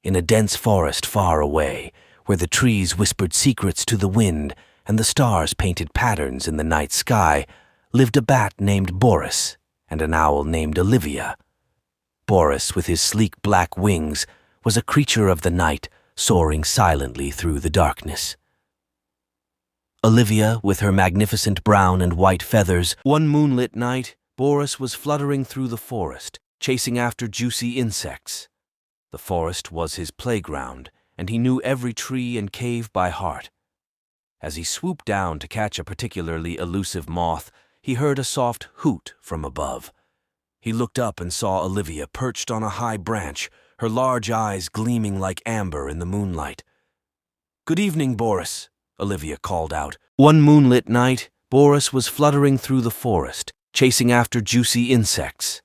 In a dense forest far away, where the trees whispered secrets to the wind and the stars painted patterns in the night sky, lived a bat named Boris and an owl named Olivia. Boris, with his sleek black wings, was a creature of the night, soaring silently through the darkness. Olivia, with her magnificent brown and white feathers. One moonlit night, Boris was fluttering through the forest, chasing after juicy insects. The forest was his playground, and he knew every tree and cave by heart. As he swooped down to catch a particularly elusive moth, he heard a soft hoot from above. He looked up and saw Olivia perched on a high branch, her large eyes gleaming like amber in the moonlight. "Good evening, Boris," Olivia called out. One moonlit night, Boris was fluttering through the forest, chasing after juicy insects.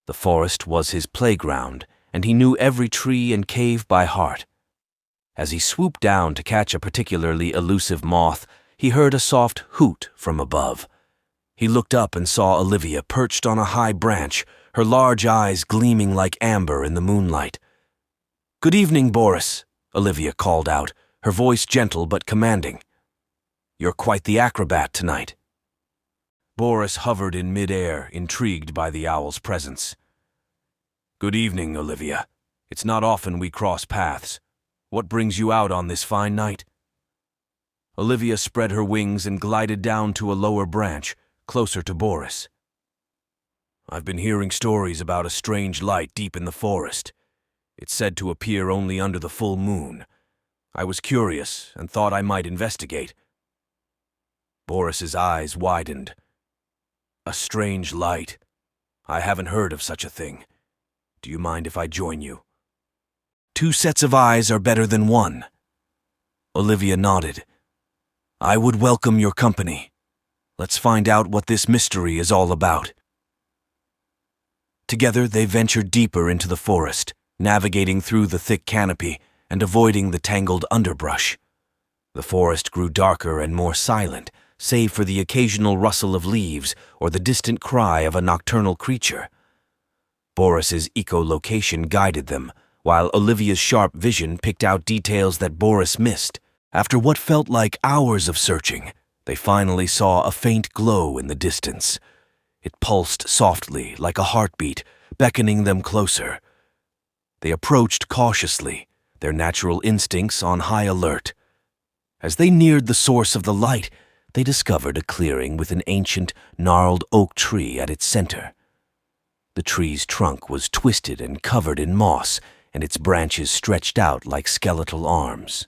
The forest was his playground, and he knew every tree and cave by heart. As he swooped down to catch a particularly elusive moth, he heard a soft hoot from above. He looked up and saw Olivia perched on a high branch, her large eyes gleaming like amber in the moonlight. "Good evening, Boris," Olivia called out, her voice gentle but commanding. "You're quite the acrobat tonight." Boris hovered in mid-air, intrigued by the owl's presence. "Good evening, Olivia. It's not often we cross paths. What brings you out on this fine night?" Olivia spread her wings and glided down to a lower branch, closer to Boris. "I've been hearing stories about a strange light deep in the forest. It's said to appear only under the full moon. I was curious and thought I might investigate." Boris's eyes widened. "A strange light? I haven't heard of such a thing. Do you mind if I join you?" "Two sets of eyes are better than one." Olivia nodded. "I would welcome your company. Let's find out what this mystery is all about." Together they ventured deeper into the forest, navigating through the thick canopy and avoiding the tangled underbrush. The forest grew darker and more silent, save for the occasional rustle of leaves or the distant cry of a nocturnal creature. Boris's echolocation guided them, while Olivia's sharp vision picked out details that Boris missed. After what felt like hours of searching, they finally saw a faint glow in the distance. It pulsed softly, like a heartbeat, beckoning them closer. They approached cautiously, their natural instincts on high alert. As they neared the source of the light, they discovered a clearing with an ancient, gnarled oak tree at its center. The tree's trunk was twisted and covered in moss, and its branches stretched out like skeletal arms.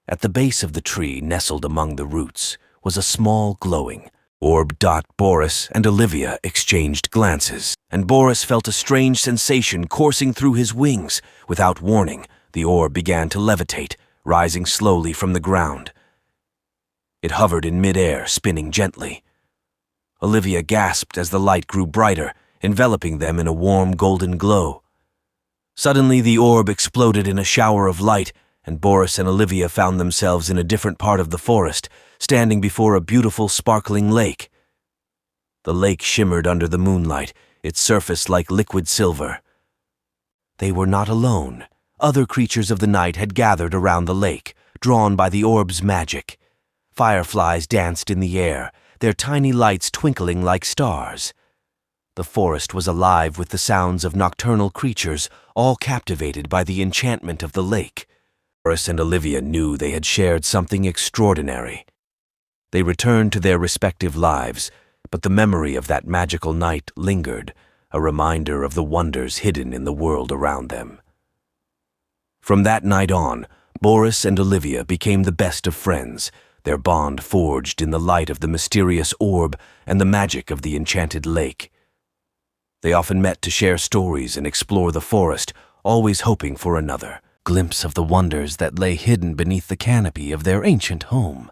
At the base of the tree, nestled among the roots, was a small glowing orb. Boris and Olivia exchanged glances, and Boris felt a strange sensation coursing through his wings. Without warning, the orb began to levitate, rising slowly from the ground. It hovered in mid-air, spinning gently. Olivia gasped as the light grew brighter, enveloping them in a warm golden glow. Suddenly the orb exploded in a shower of light, and Boris and Olivia found themselves in a different part of the forest, standing before a beautiful sparkling lake. The lake shimmered under the moonlight, its surface like liquid silver. They were not alone. Other creatures of the night had gathered around the lake, drawn by the orb's magic. Fireflies danced in the air, their tiny lights twinkling like stars. The forest was alive with the sounds of nocturnal creatures, all captivated by the enchantment of the lake. Boris and Olivia knew they had shared something extraordinary. They returned to their respective lives, but the memory of that magical night lingered, a reminder of the wonders hidden in the world around them. From that night on, Boris and Olivia became the best of friends, their bond forged in the light of the mysterious orb and the magic of the enchanted lake. They often met to share stories and explore the forest, always hoping for another glimpse of the wonders that lay hidden beneath the canopy of their ancient home.